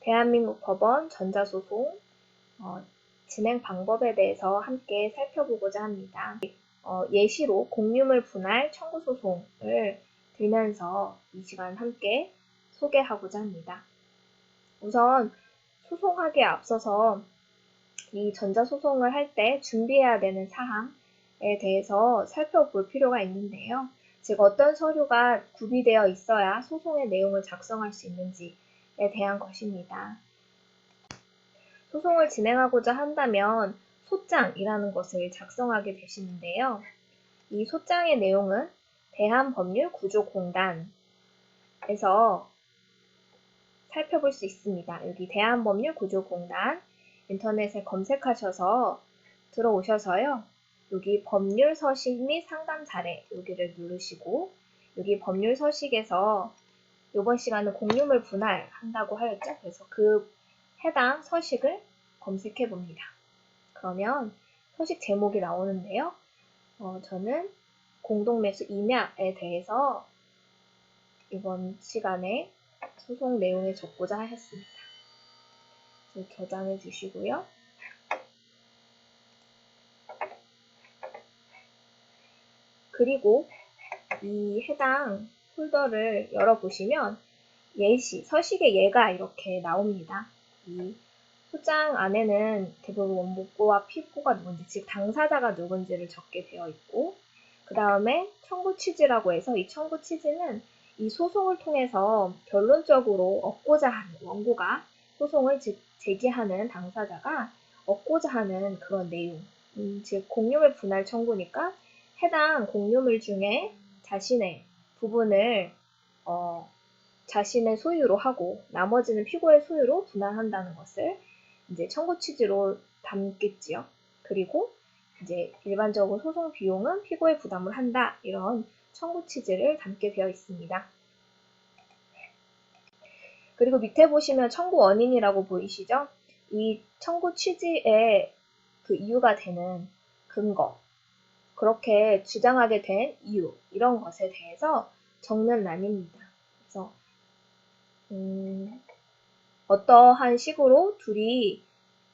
대한민국 법원 전자소송 진행 방법에 대해서 함께 살펴보고자 합니다. 예시로 공유물 분할 청구 소송을 들면서 이 시간 함께 소개하고자 합니다. 우선 소송하기에 앞서서 이 전자소송을 할 때 준비해야 되는 사항에 대해서 살펴볼 필요가 있는데요. 즉 어떤 서류가 구비되어 있어야 소송의 내용을 작성할 수 있는지에 대한 것입니다. 소송을 진행하고자 한다면 소장이라는 것을 작성하게 되시는데요. 이 소장의 내용은 대한법률구조공단에서 살펴볼 수 있습니다. 여기 대한법률구조공단 인터넷에 검색하셔서 들어오셔서요. 여기 법률 서식 및 상담 사례 여기를 누르시고 여기 법률 서식에서 이번 시간은 공유물 분할한다고 하였죠. 그래서 그 해당 서식을 검색해 봅니다. 그러면 서식 제목이 나오는데요. 저는 공동매수 임야에 대해서 이번 시간에 소송 내용에 적고자 하였습니다. 저장해 주시고요. 그리고 이 해당 폴더를 열어보시면 예시, 서식의 예가 이렇게 나옵니다. 이 소장 안에는 대부분 원고와 피고가 누군지, 즉 당사자가 누군지를 적게 되어 있고 그 다음에 청구 취지라고 해서 이 청구 취지는 이 소송을 통해서 결론적으로 얻고자 하는 원고가 소송을 제기하는 당사자가 얻고자 하는 그런 내용, 즉 공유물 분할 청구니까 해당 공유물 중에 자신의 부분을 자신의 소유로 하고 나머지는 피고의 소유로 분할한다는 것을 이제 청구 취지로 담겠지요. 그리고 이제 일반적으로 소송 비용은 피고의 부담을 한다. 이런 청구 취지를 담게 되어 있습니다. 그리고 밑에 보시면 청구 원인이라고 보이시죠? 이 청구 취지의 그 이유가 되는 근거, 그렇게 주장하게 된 이유, 이런 것에 대해서 적는 란입니다. 그래서 어떠한 식으로 둘이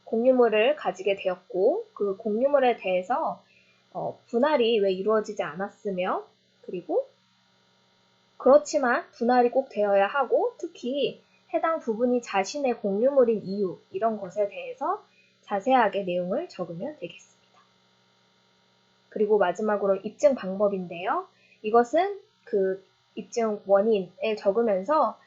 공유물을 가지게 되었고 그 공유물에 대해서 분할이 왜 이루어지지 않았으며 그리고 그렇지만 분할이 꼭 되어야 하고 특히 해당 부분이 자신의 공유물인 이유 이런 것에 대해서 자세하게 내용을 적으면 되겠습니다. 그리고 마지막으로 입증 방법인데요. 이것은 그 입증 원인을 적으면서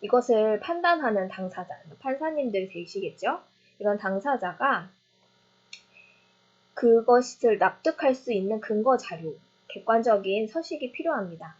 이것을 판단하는 당사자, 판사님들 되시겠죠? 이런 당사자가 그것을 납득할 수 있는 근거 자료, 객관적인 서식이 필요합니다.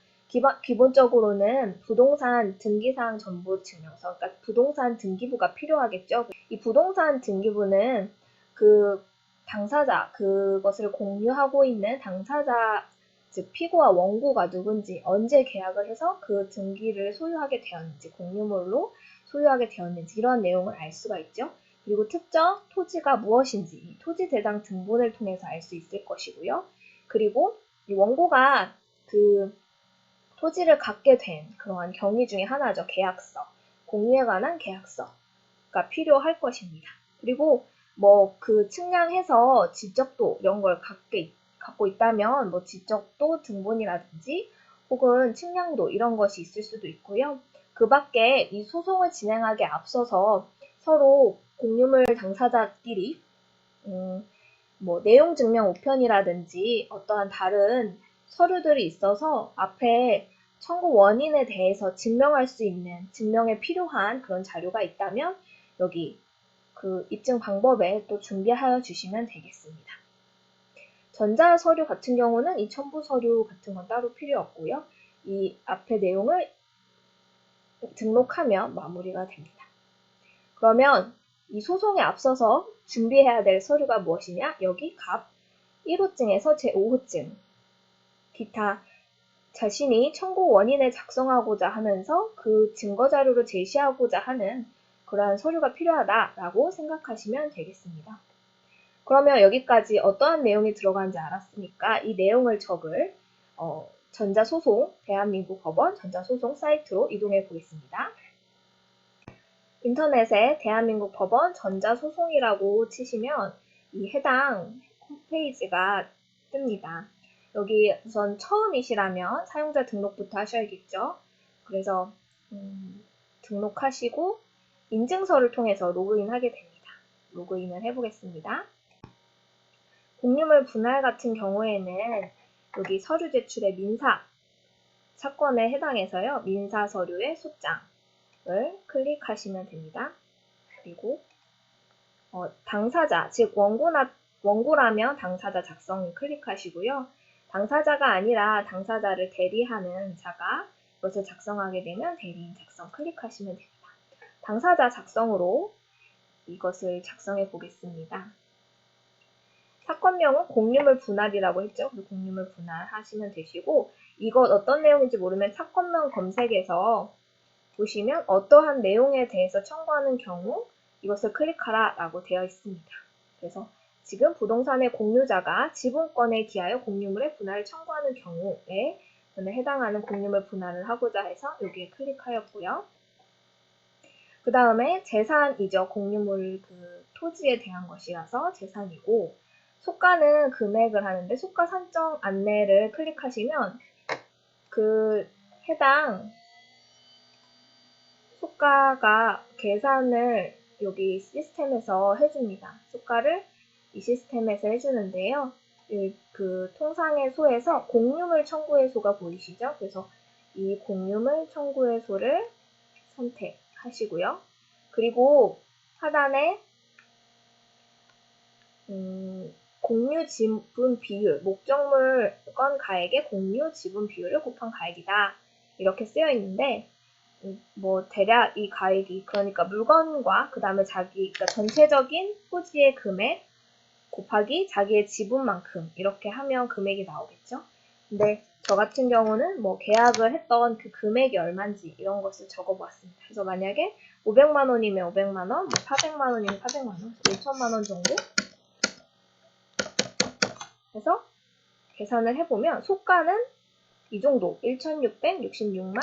기본적으로는 부동산 등기사항 전부 증명서, 그러니까 부동산 등기부가 필요하겠죠? 이 부동산 등기부는 그 당사자, 그것을 공유하고 있는 당사자, 즉 피고와 원고가 누군지, 언제 계약을 해서 그 등기를 소유하게 되었는지, 공유물로 소유하게 되었는지 이런 내용을 알 수가 있죠. 그리고 특정 토지가 무엇인지 토지 대장 등본을 통해서 알 수 있을 것이고요. 그리고 이 원고가 그 토지를 갖게 된 그러한 경위 중에 하나죠. 계약서, 공유에 관한 계약서가 필요할 것입니다. 그리고 뭐 그 측량해서 지적도 이런 걸 갖고 있다면 뭐 지적도 등본이라든지 혹은 측량도 이런 것이 있을 수도 있고요. 그 밖에 이 소송을 진행하기에 앞서서 서로 공유물 당사자끼리 뭐 내용 증명 우편이라든지 어떠한 다른 서류들이 있어서 앞에 청구 원인에 대해서 증명할 수 있는 증명에 필요한 그런 자료가 있다면 여기 그 입증 방법에 또 준비하여 주시면 되겠습니다. 전자 서류 같은 경우는 이 첨부 서류 같은 건 따로 필요 없고요. 이 앞에 내용을 등록하면 마무리가 됩니다. 그러면 이 소송에 앞서서 준비해야 될 서류가 무엇이냐? 여기 갑 1호증에서 제5호증, 기타 자신이 청구 원인을 작성하고자 하면서 그 증거자료를 제시하고자 하는 그러한 서류가 필요하다라고 생각하시면 되겠습니다. 그러면 여기까지 어떠한 내용이 들어가는지 알았으니까 이 내용을 적을 전자소송, 대한민국 법원 전자소송 사이트로 이동해 보겠습니다. 인터넷에 대한민국 법원 전자소송이라고 치시면 이 해당 홈페이지가 뜹니다. 여기 우선 처음이시라면 사용자 등록부터 하셔야겠죠. 그래서 등록하시고 인증서를 통해서 로그인하게 됩니다. 로그인을 해보겠습니다. 공유물 분할 같은 경우에는 여기 서류 제출의 민사 사건에 해당해서요. 민사 서류의 소장을 클릭하시면 됩니다. 그리고 당사자, 즉 원고라면 당사자 작성 클릭하시고요. 당사자가 아니라 당사자를 대리하는 자가 이것을 작성하게 되면 대리인 작성 클릭하시면 됩니다. 당사자 작성으로 이것을 작성해 보겠습니다. 사건명은 공유물 분할이라고 했죠. 공유물 분할 하시면 되시고 이것 어떤 내용인지 모르면 사건명 검색에서 보시면 어떠한 내용에 대해서 청구하는 경우 이것을 클릭하라 라고 되어 있습니다. 그래서 지금 부동산의 공유자가 지분권에 기하여 공유물의 분할을 청구하는 경우에 저는 해당하는 공유물 분할을 하고자 해서 여기에 클릭하였고요. 그 다음에 재산이죠. 공유물 토지에 대한 것이라서 재산이고 소가는 금액을 하는데 소가 산정 안내를 클릭하시면 그 해당 소가가 계산을 여기 시스템에서 해줍니다. 소가를 이 시스템에서 해주는데요. 그 통상의 소에서 공유물 청구의소가 보이시죠? 그래서 이 공유물 청구의소를 선택하시고요. 그리고 하단에 공유 지분 비율, 목적물권 가액의 공유 지분 비율을 곱한 가액이다. 이렇게 쓰여 있는데 대략 이 가액이 그러니까 물건과 그 다음에 그러니까 전체적인 토지의 금액 곱하기 자기의 지분만큼 이렇게 하면 금액이 나오겠죠. 근데 저 같은 경우는 계약을 했던 그 금액이 얼마인지 이런 것을 적어보았습니다. 그래서 만약에 500만 원이면 500만 원, 400만 원이면 400만 원, 5천만 원 정도 해서 계산을 해보면 소가는 이 정도 1,666만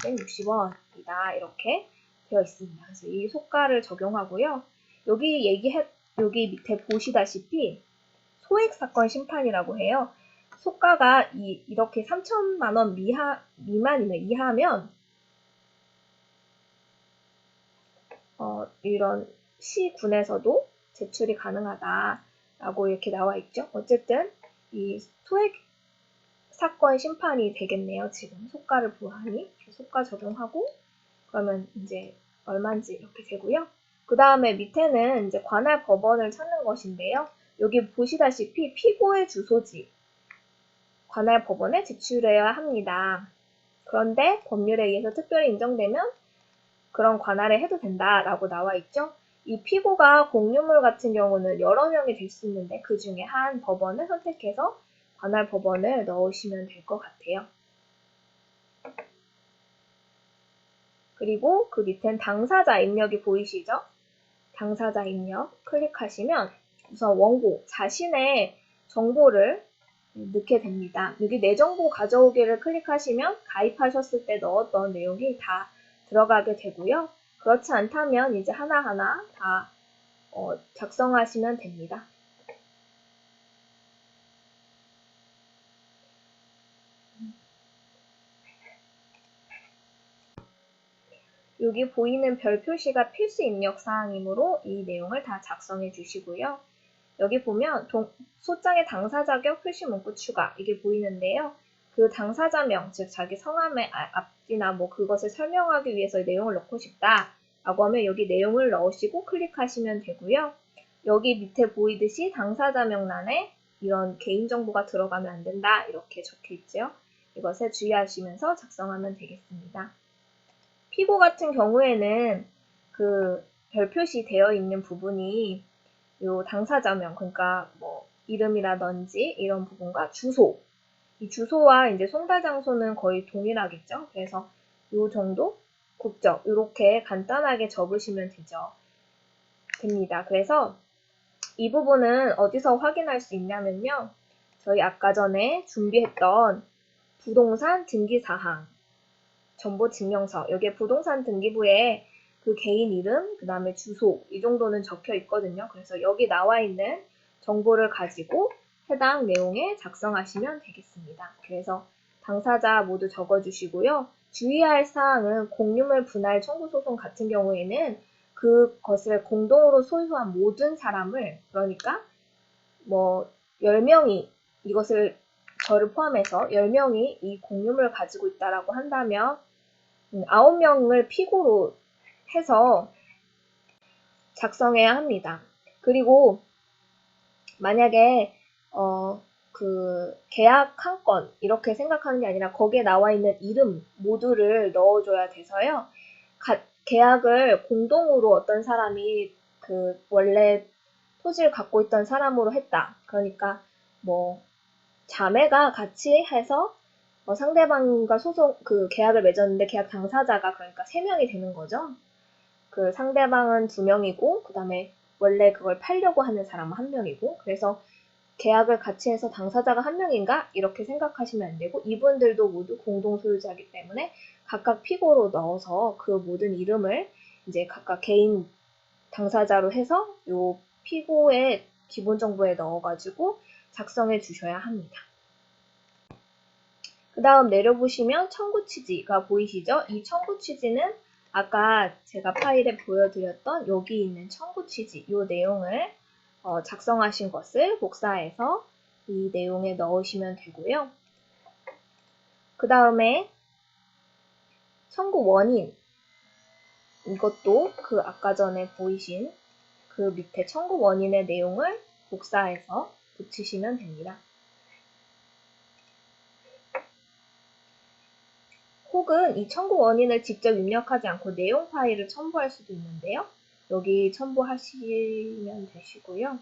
2,660원이다 이렇게 되어 있습니다. 그래서 이 소가를 적용하고요. 여기 밑에 보시다시피 소액사건 심판이라고 해요. 소가가 이렇게 3천만 원 미만이면 이하면 이런 시군에서도 제출이 가능하다라고 이렇게 나와 있죠. 어쨌든 이 소액 사건 심판이 되겠네요. 지금 소가를 보아하니 소가 적용하고 그러면 이제 얼마인지 이렇게 되고요. 그 다음에 밑에는 이제 관할 법원을 찾는 것인데요. 여기 보시다시피 피고의 주소지 관할 법원에 제출해야 합니다. 그런데 법률에 의해서 특별히 인정되면 그런 관할에 해도 된다라고 나와 있죠. 이 피고가 공유물 같은 경우는 여러 명이 될 수 있는데 그 중에 한 법원을 선택해서 관할 법원을 넣으시면 될 것 같아요. 그리고 그 밑엔 당사자 입력이 보이시죠? 당사자 입력 클릭하시면 우선 원고, 자신의 정보를 넣게 됩니다. 여기 내 정보 가져오기를 클릭하시면 가입하셨을 때 넣었던 내용이 다 들어가게 되고요. 그렇지 않다면 이제 하나하나 다 작성하시면 됩니다. 여기 보이는 별 표시가 필수 입력 사항이므로 이 내용을 다 작성해 주시고요. 여기 보면 소장의 당사자격 표시 문구 추가 이게 보이는데요. 그 당사자명, 즉 자기 성함의 앞뒤나 그것을 설명하기 위해서 내용을 넣고 싶다 라고 하면 여기 내용을 넣으시고 클릭하시면 되고요. 여기 밑에 보이듯이 당사자명란에 이런 개인정보가 들어가면 안 된다 이렇게 적혀 있죠. 이것에 주의하시면서 작성하면 되겠습니다. 피고 같은 경우에는 그 별표시 되어 있는 부분이 요 당사자명, 그러니까 이름이라든지 이런 부분과 주소, 이 주소와 이제 송달 장소는 거의 동일하겠죠. 그래서 요 정도 국적 이렇게 간단하게 적으시면 됩니다. 그래서 이 부분은 어디서 확인할 수 있냐면요. 저희 아까 전에 준비했던 부동산 등기사항 정보증명서, 여기에 부동산 등기부에 그 개인 이름, 그 다음에 주소 이 정도는 적혀 있거든요. 그래서 여기 나와 있는 정보를 가지고 해당 내용에 작성하시면 되겠습니다. 그래서 당사자 모두 적어주시고요. 주의할 사항은 공유물 분할 청구 소송 같은 경우에는 그것을 공동으로 소유한 모든 사람을, 그러니까 뭐 10명이 이것을 저를 포함해서 10명이 이 공유물을 가지고 있다라고 한다면 9명을 피고로 해서 작성해야 합니다. 그리고 만약에 그 계약 한 건 이렇게 생각하는 게 아니라 거기에 나와 있는 이름 모두를 넣어줘야 돼서요. 계약을 공동으로 어떤 사람이 그 원래 토지를 갖고 있던 사람으로 했다. 그러니까 뭐 자매가 같이 해서 상대방과 그 계약을 맺었는데 계약 당사자가 그러니까 3명이 되는 거죠. 그 상대방은 2명이고 그 다음에 원래 그걸 팔려고 하는 사람은 1명이고, 그래서 계약을 같이 해서 당사자가 1명인가? 이렇게 생각하시면 안 되고, 이분들도 모두 공동 소유자이기 때문에 각각 피고로 넣어서 그 모든 이름을 이제 각각 개인 당사자로 해서 요 피고의 기본 정보에 넣어가지고 작성해 주셔야 합니다. 그 다음 내려보시면 청구 취지가 보이시죠? 이 청구 취지는 아까 제가 파일에 보여드렸던 여기 있는 청구 취지, 이 내용을 작성하신 것을 복사해서 이 내용에 넣으시면 되고요. 그 다음에 청구 원인, 이것도 그 아까 전에 보이신 그 밑에 청구 원인의 내용을 복사해서 붙이시면 됩니다. 혹은 이 청구 원인을 직접 입력하지 않고 내용 파일을 첨부할 수도 있는데요. 여기 첨부하시면 되시고요.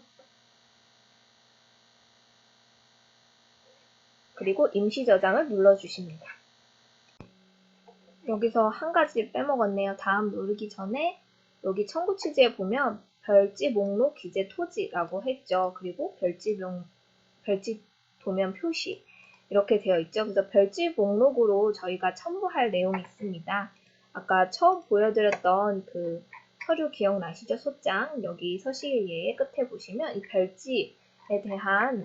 그리고 임시 저장을 눌러주십니다. 여기서 한 가지 빼먹었네요. 다음 누르기 전에 여기 청구 취지에 보면 별지 목록 기재 토지라고 했죠. 그리고 별지 도면 표시 이렇게 되어 있죠. 그래서 별지 목록으로 저희가 첨부할 내용이 있습니다. 아까 처음 보여드렸던 그 서류 기억나시죠? 소장 여기 서식의 예의 끝에 보시면 이 별지에 대한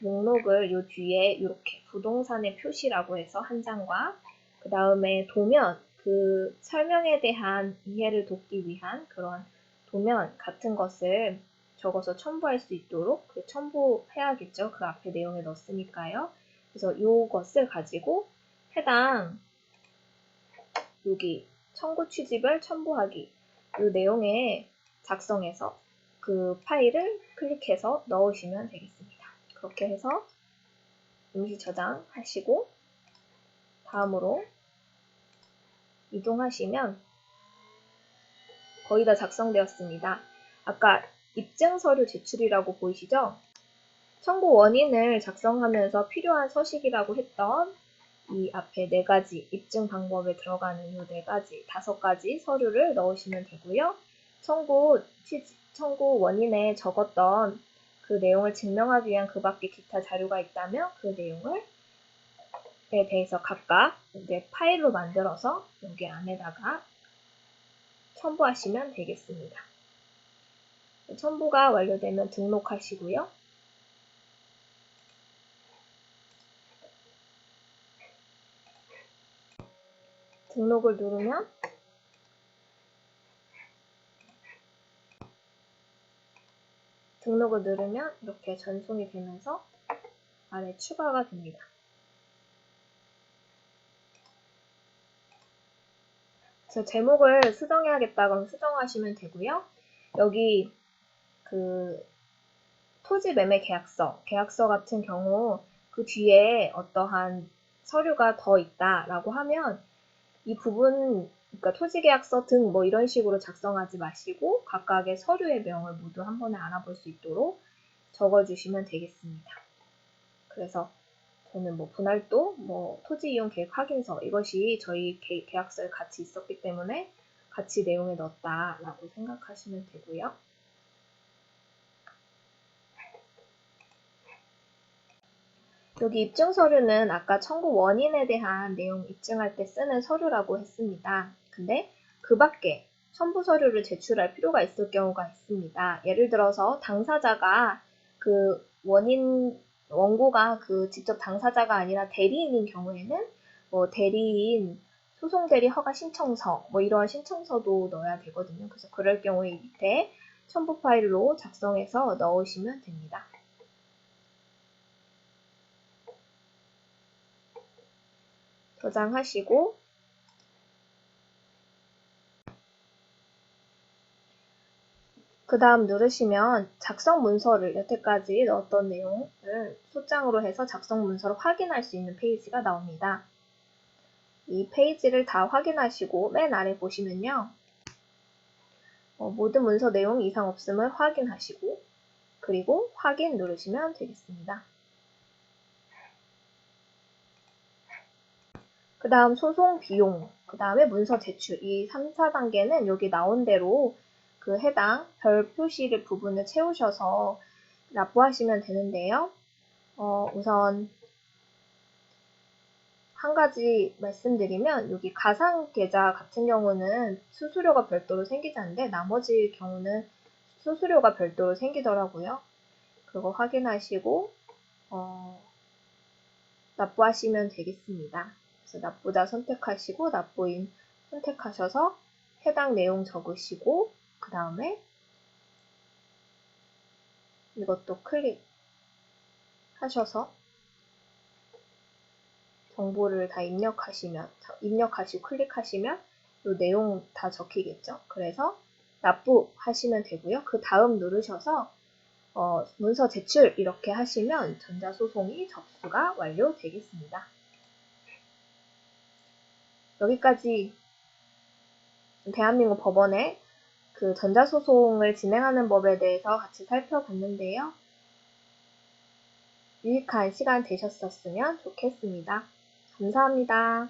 목록을 요 뒤에 이렇게 부동산의 표시라고 해서 한 장과 그 다음에 도면, 그 설명에 대한 이해를 돕기 위한 그런 도면 같은 것을 적어서 첨부할 수 있도록 첨부해야겠죠. 그 앞에 내용에 넣었으니까요. 그래서 이것을 가지고 해당 여기 청구 취지별 첨부하기 이 내용에 작성해서 그 파일을 클릭해서 넣으시면 되겠습니다. 그렇게 해서 임시 저장하시고 다음으로 이동하시면 거의 다 작성되었습니다. 아까 입증 서류 제출이라고 보이시죠? 청구 원인을 작성하면서 필요한 서식이라고 했던 이 앞에 4가지 입증 방법에 들어가는 이 4가지, 5가지 서류를 넣으시면 되고요. 청구 원인에 적었던 그 내용을 증명하기 위한 그 밖에 기타 자료가 있다면 그 내용을 대해서 각각 이제 파일로 만들어서 여기 안에다가 첨부하시면 되겠습니다. 첨부가 완료되면 등록하시고요. 등록을 누르면 이렇게 전송이 되면서 안에 추가가 됩니다. 그래서 제목을 수정해야겠다 그럼 수정하시면 되고요. 여기 그 토지 매매 계약서 같은 경우 그 뒤에 어떠한 서류가 더 있다라고 하면 이 부분, 그러니까 토지계약서 등 뭐 이런 식으로 작성하지 마시고 각각의 서류의 명을 모두 한 번에 알아볼 수 있도록 적어주시면 되겠습니다. 그래서 저는 뭐 분할도, 뭐 토지이용 계획 확인서 이것이 저희 계약서에 같이 있었기 때문에 같이 내용에 넣었다라고 생각하시면 되고요. 여기 입증 서류는 아까 청구 원인에 대한 내용 입증할 때 쓰는 서류라고 했습니다. 근데 그 밖에 첨부 서류를 제출할 필요가 있을 경우가 있습니다. 예를 들어서 당사자가 그 원고가 그 직접 당사자가 아니라 대리인인 경우에는 뭐 대리인 소송 대리 허가 신청서 뭐 이러한 신청서도 넣어야 되거든요. 그래서 그럴 경우에 밑에 첨부 파일로 작성해서 넣으시면 됩니다. 저장하시고 그 다음 누르시면 작성 문서를 여태까지 넣었던 내용을 소장으로 해서 작성 문서를 확인할 수 있는 페이지가 나옵니다. 이 페이지를 다 확인하시고 맨 아래 보시면요. 모든 문서 내용 이상 없음을 확인하시고 그리고 확인 누르시면 되겠습니다. 그 다음 소송 비용, 그 다음에 문서 제출, 이 3, 4단계는 여기 나온 대로 그 해당 별 표시를 부분을 채우셔서 납부하시면 되는데요. 우선 한 가지 말씀드리면 여기 가상 계좌 같은 경우는 수수료가 별도로 생기지 않는데 나머지 경우는 수수료가 별도로 생기더라고요. 그거 확인하시고 납부하시면 되겠습니다. 그래서 납부자 선택하시고 납부인 선택하셔서 해당 내용 적으시고 그 다음에 이것도 클릭하셔서 정보를 다 입력하시고 클릭하시면 이 내용 다 적히겠죠. 그래서 납부하시면 되고요. 그 다음 누르셔서 문서 제출 이렇게 하시면 전자소송이 접수가 완료되겠습니다. 여기까지 대한민국 법원의 그 전자소송을 진행하는 법에 대해서 같이 살펴봤는데요. 유익한 시간 되셨었으면 좋겠습니다. 감사합니다.